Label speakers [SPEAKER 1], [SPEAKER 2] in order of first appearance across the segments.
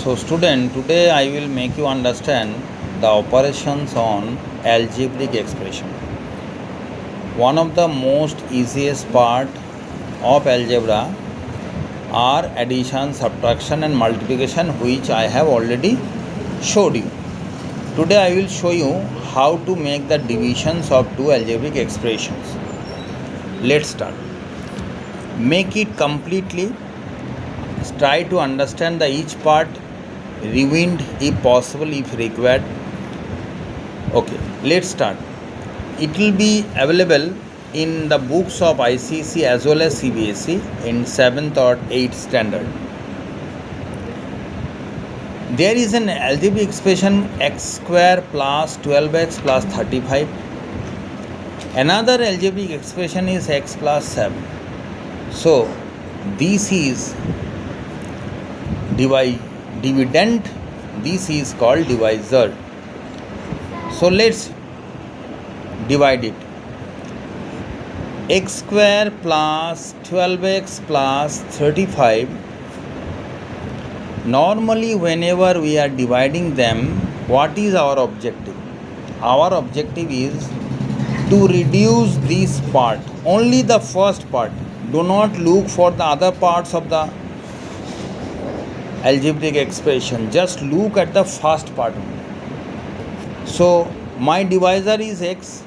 [SPEAKER 1] So student, today I will make you understand the operations on algebraic expression. One of the most easiest part of algebra are addition, subtraction and multiplication, which I have already showed you. Today I will show you how to make the divisions of two algebraic expressions. Let's start. Make it completely. Try to understand the each part, rewind if possible, if required. Okay, let's start. It will be available in the books of ICSE as well as CBSE in 7th or 8th standard. There is an algebraic expression x square plus 12x plus 35. Another algebraic expression is x plus 7. So this is dividend, this is called divisor. So let's divide it. X square plus 12x plus 35. Normally whenever we are dividing them, what is our objective? Our objective is to reduce this part, only the first part. Do not look for the other parts of the algebraic expression, just look at the first part. So my divisor is x.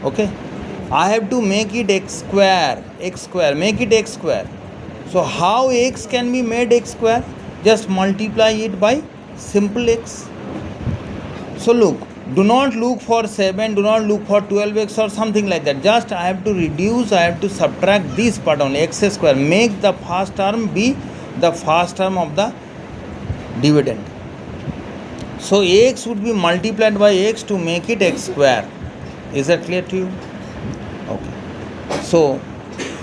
[SPEAKER 1] Okay, I have to make it x square, make it x square. So how x can be made x square? Just multiply it by simple x. So look, do not look for 7, do not look for 12x or something like that. Just I have to reduce, I have to subtract this part only, x square. Make the first term be the first term of the dividend. So x would be multiplied by x to make it x square. Is that clear to you? Okay. So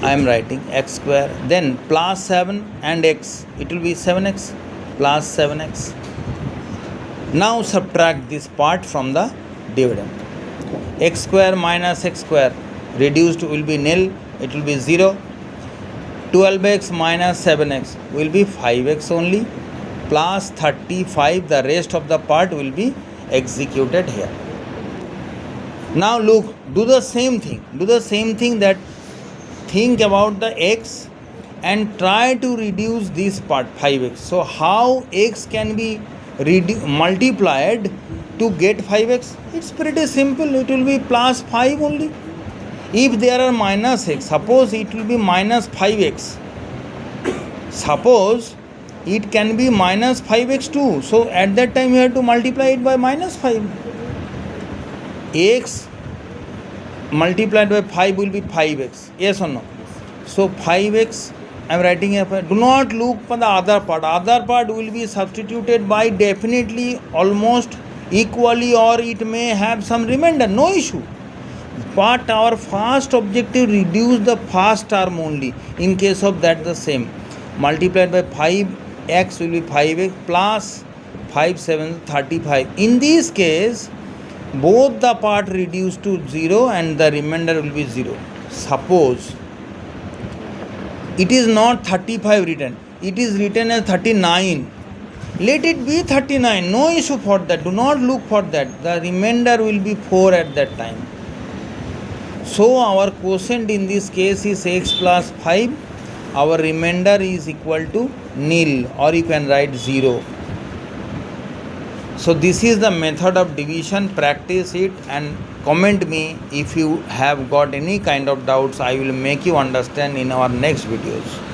[SPEAKER 1] I am writing x square, then plus 7 and x, it will be 7x plus 7x. Now subtract this part from the dividend. X square minus x square reduced will be nil, it will be 0. 12x minus 7x will be 5x only, plus 35, the rest of the part will be executed here. Now look, do the same thing that think about the x and try to reduce this part 5x. So how x can be multiplied to get 5x? It's pretty simple, it will be plus 5 only. If there are minus x, suppose it will be minus 5x. Suppose it can be minus 5x too. So at that time you have to multiply it by minus 5. X multiplied by 5 will be 5x. Yes or no? So 5x, I am writing here. Do not look for the other part. Other part will be substituted by definitely almost equally, or it may have some remainder. No issue. But our first objective, reduce the first term only. In case of that, the same. Multiplied by 5x will be 5x plus 5 7 35. In this case, both the part reduced to 0 and the remainder will be 0. Suppose it is not 35 written, it is written as 39. Let it be 39. No issue for that. Do not look for that. The remainder will be 4 at that time. So our quotient in this case is x plus 5. Our remainder is equal to nil, or you can write 0. So this is the method of division. Practice it and comment me if you have got any kind of doubts. I will make you understand in our next videos.